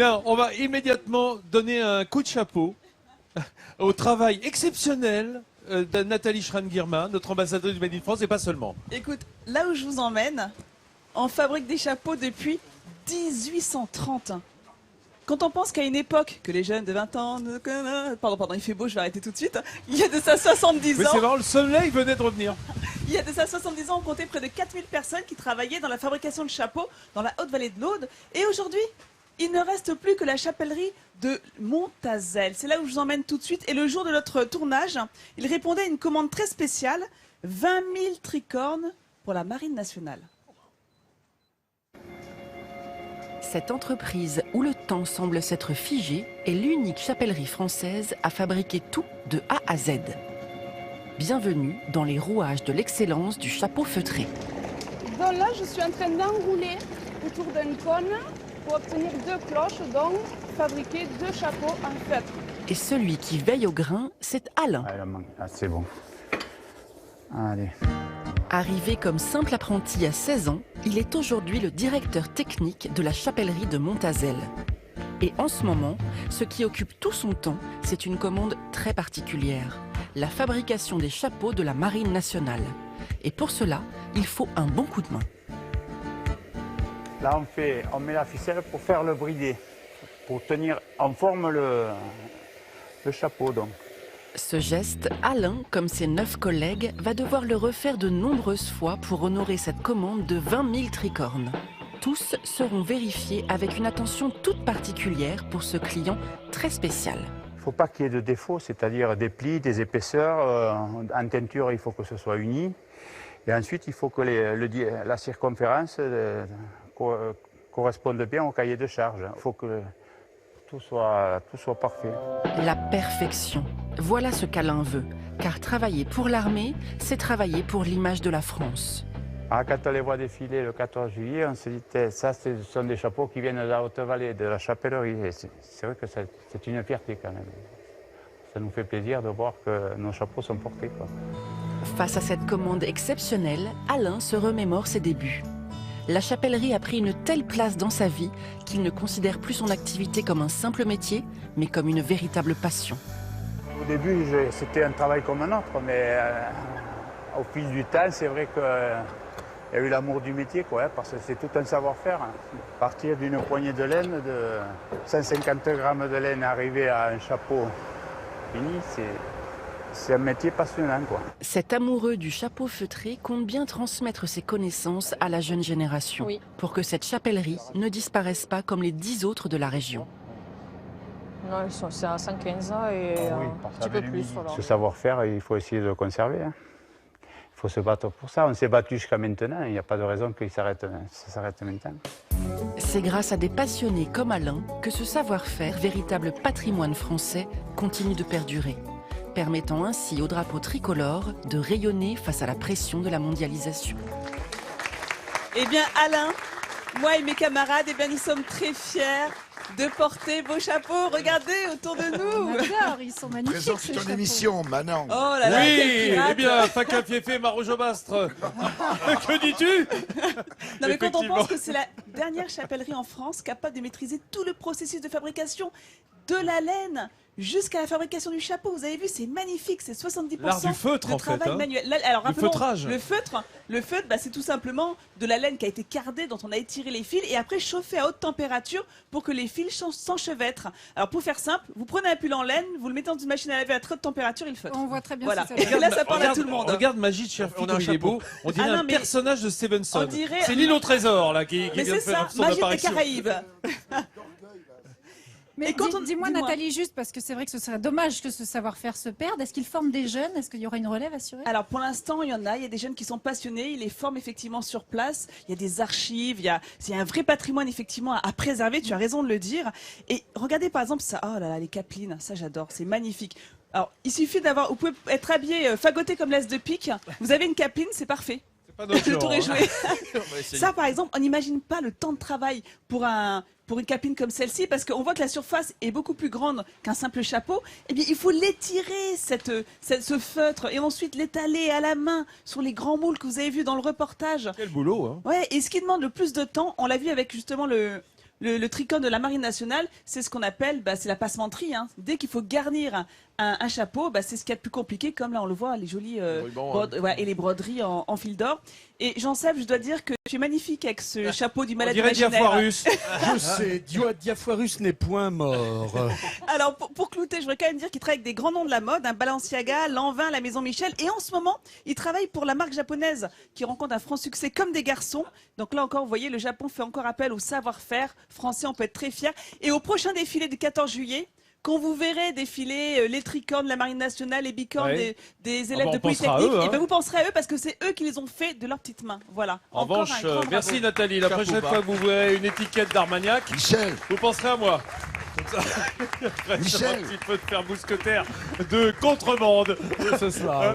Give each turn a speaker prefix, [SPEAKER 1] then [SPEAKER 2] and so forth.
[SPEAKER 1] Bien, on va immédiatement donner un coup de chapeau au travail exceptionnel de Nathalie Schran-Guillermin, notre ambassadrice du Made in France, et pas seulement.
[SPEAKER 2] Écoute, là où je vous emmène, on fabrique des chapeaux depuis 1830. Quand on pense qu'à une époque, que les jeunes de 20 ans... Pardon, il fait beau, je vais arrêter tout de suite. Il y a de ça 70
[SPEAKER 1] Mais
[SPEAKER 2] ans...
[SPEAKER 1] c'est marrant, le soleil venait de revenir.
[SPEAKER 2] Il y a de ça 70 ans, on comptait près de 4000 personnes qui travaillaient dans la fabrication de chapeaux dans la Haute-Vallée de l'Aude. Et aujourd'hui, il ne reste plus que la chapellerie de Montazel. C'est là où je vous emmène tout de suite. Et le jour de notre tournage, il répondait à une commande très spéciale, 20 000 tricornes pour la Marine nationale.
[SPEAKER 3] Cette entreprise où le temps semble s'être figé est l'unique chapellerie française à fabriquer tout de A à Z. Bienvenue dans les rouages de l'excellence du chapeau feutré.
[SPEAKER 4] Donc là, je suis en train d'enrouler autour d'un cône pour obtenir 2 cloches, donc fabriquer 2 chapeaux en feutre.
[SPEAKER 3] Et celui qui veille au grain, c'est Alain.
[SPEAKER 5] Ah, c'est bon. Allez.
[SPEAKER 3] Arrivé comme simple apprenti à 16 ans, il est aujourd'hui le directeur technique de la chapellerie de Montazel. Et en ce moment, ce qui occupe tout son temps, c'est une commande très particulière, la fabrication des chapeaux de la Marine nationale. Et pour cela, il faut un bon coup de main.
[SPEAKER 5] Là, on met la ficelle pour faire le bridé, pour tenir en forme le chapeau. Donc.
[SPEAKER 3] Ce geste, Alain, comme ses 9 collègues, va devoir le refaire de nombreuses fois pour honorer cette commande de 20 000 tricornes. Tous seront vérifiés avec une attention toute particulière pour ce client très spécial.
[SPEAKER 5] Il ne faut pas qu'il y ait de défauts, c'est-à-dire des plis, des épaisseurs. En teinture, il faut que ce soit uni. Et ensuite, il faut que la circonférence corresponde bien au cahier de charge. Il faut que tout soit parfait.
[SPEAKER 3] La perfection. Voilà ce qu'Alain veut. Car travailler pour l'armée, c'est travailler pour l'image de la France.
[SPEAKER 5] Ah, quand on les voit défiler le 14 juillet, on se dit ça, ce sont des chapeaux qui viennent de la Haute-Vallée, de la chapellerie. Et c'est vrai que c'est une fierté quand même. Ça nous fait plaisir de voir que nos chapeaux sont portés, quoi.
[SPEAKER 3] Face à cette commande exceptionnelle, Alain se remémore ses débuts. La chapellerie a pris une telle place dans sa vie qu'il ne considère plus son activité comme un simple métier, mais comme une véritable passion.
[SPEAKER 5] Au début, c'était un travail comme un autre, mais au fil du temps, c'est vrai qu'il y a eu l'amour du métier, quoi, parce que c'est tout un savoir-faire. Partir d'une poignée de laine, de 150 grammes de laine, arriver à un chapeau fini, c'est un métier passionnant, quoi.
[SPEAKER 3] Cet amoureux du chapeau feutré compte bien transmettre ses connaissances à la jeune génération, pour que cette chapellerie ne disparaisse pas comme les 10 autres de la région.
[SPEAKER 6] Non, c'est à 115 ans et un petit peu plus. Voilà.
[SPEAKER 5] Ce savoir-faire, il faut essayer de le conserver. Hein. Il faut se battre pour ça. On s'est battu jusqu'à maintenant. Il n'y a pas de raison que ça s'arrête maintenant.
[SPEAKER 3] C'est grâce à des passionnés comme Alain que ce savoir-faire, véritable patrimoine français, continue de perdurer, permettant ainsi au drapeau tricolore de rayonner face à la pression de la mondialisation.
[SPEAKER 2] Eh bien Alain, moi et mes camarades, eh bien, nous sommes très fiers de porter vos chapeaux. Regardez autour de nous.
[SPEAKER 4] D'accord, ils sont magnifiques.
[SPEAKER 7] Présent
[SPEAKER 4] ces
[SPEAKER 7] ton
[SPEAKER 4] chapeaux.
[SPEAKER 7] émission, Manon.
[SPEAKER 2] Oh là là, quel
[SPEAKER 1] Oui,
[SPEAKER 2] pirate.
[SPEAKER 1] eh bien, Faca Fiefé, Marojo Bastre. Que dis-tu?
[SPEAKER 2] Non mais quand on
[SPEAKER 1] Effectivement.
[SPEAKER 2] pense que c'est la dernière chapellerie en France capable de maîtriser tout le processus de fabrication, de la laine jusqu'à la fabrication du chapeau. Vous avez vu, c'est magnifique, c'est 70%
[SPEAKER 1] L'art du feutre,
[SPEAKER 2] de
[SPEAKER 1] en fait,
[SPEAKER 2] travail
[SPEAKER 1] hein.
[SPEAKER 2] manuel. Là, alors,
[SPEAKER 1] Le
[SPEAKER 2] rappelons,
[SPEAKER 1] feutrage.
[SPEAKER 2] le feutre, bah, c'est tout simplement de la laine qui a été cardée, dont on a étiré les fils et après chauffé à haute température pour que les fils s'enchevêtrent. Alors pour faire simple, vous prenez un pull en laine, vous le mettez dans une machine à laver à très haute température, il feutre.
[SPEAKER 4] On voit très bien
[SPEAKER 2] Voilà.
[SPEAKER 4] si ça
[SPEAKER 2] Et là, ça parle à tout le monde.
[SPEAKER 1] Regarde Magid Cherfi,
[SPEAKER 7] On a un
[SPEAKER 1] comme il est
[SPEAKER 7] chapeau.
[SPEAKER 1] beau. On dirait
[SPEAKER 2] Ah non,
[SPEAKER 1] un
[SPEAKER 2] mais-
[SPEAKER 1] personnage de Stevenson.
[SPEAKER 2] On dirait-
[SPEAKER 1] C'est l'île au trésor, là, qui
[SPEAKER 2] Mais
[SPEAKER 1] vient
[SPEAKER 2] c'est
[SPEAKER 1] de faire
[SPEAKER 2] ça,
[SPEAKER 1] son
[SPEAKER 2] Magie des
[SPEAKER 1] apparition.
[SPEAKER 2] Caraïbes.
[SPEAKER 4] Mais
[SPEAKER 2] Et quand on-
[SPEAKER 4] dis-moi
[SPEAKER 2] dis-moi.
[SPEAKER 4] Nathalie, juste parce que c'est vrai que ce serait dommage que ce savoir-faire se perde. Est-ce qu'ils forment des jeunes? Est-ce qu'il y aura une relève assurée?
[SPEAKER 2] Alors pour l'instant, il y en a. Il y a des jeunes qui sont passionnés. Ils les forment effectivement sur place. Il y a des archives. C'est un vrai patrimoine effectivement à préserver. Tu as raison de le dire. Et regardez par exemple ça. Oh là là, les capelines. Ça j'adore. C'est magnifique. Alors il suffit d'avoir. Vous pouvez être habillé, fagoté comme l'as de pique. Vous avez une capeline, c'est parfait.
[SPEAKER 1] C'est pas notre
[SPEAKER 2] Le
[SPEAKER 1] genre,
[SPEAKER 2] tour est
[SPEAKER 1] hein.
[SPEAKER 2] joué.
[SPEAKER 7] On va essayer.
[SPEAKER 2] Ça, par exemple, on n'imagine pas le temps de travail pour une capine comme celle-ci, parce qu'on voit que la surface est beaucoup plus grande qu'un simple chapeau. Eh bien, il faut l'étirer, ce feutre, et ensuite l'étaler à la main sur les grands moules que vous avez vus dans le reportage.
[SPEAKER 1] Quel boulot, hein.
[SPEAKER 2] Ouais, et ce qui demande le plus de temps, on l'a vu avec justement le Le tricorne de la Marine nationale, c'est ce qu'on appelle, c'est la passementerie. Hein. Dès qu'il faut garnir un chapeau, c'est ce qu'il y a de plus compliqué, comme là on le voit, les jolis et les broderies en fil d'or. Et Jean-Seb, je dois dire que tu es magnifique avec ce chapeau du malade imaginaire.
[SPEAKER 1] Diafoirus.
[SPEAKER 7] Je sais, Diafoirus n'est point mort.
[SPEAKER 2] Alors pour clouter, je voudrais quand même dire qu'il travaille avec des grands noms de la mode, Balenciaga, Lanvin, la Maison Michel. Et en ce moment, il travaille pour la marque japonaise qui rencontre un franc succès comme des garçons. Donc là encore, vous voyez, le Japon fait encore appel au savoir-faire français, on peut être très fiers. Et au prochain défilé du 14 juillet, quand vous verrez défiler les tricornes de la Marine nationale, les bicornes des élèves de Polytechnique, et vous penserez à eux parce que c'est eux qui les ont fait de leurs petites mains. Voilà.
[SPEAKER 1] En
[SPEAKER 2] encore
[SPEAKER 1] revanche,
[SPEAKER 2] un grand bravo.
[SPEAKER 1] merci Nathalie. La prochaine fois que vous verrez une étiquette d'Armagnac,
[SPEAKER 8] Michel,
[SPEAKER 1] vous penserez à moi.
[SPEAKER 8] Michel.
[SPEAKER 1] Un petit peu de faire mousquetaire de contrebande ce soir.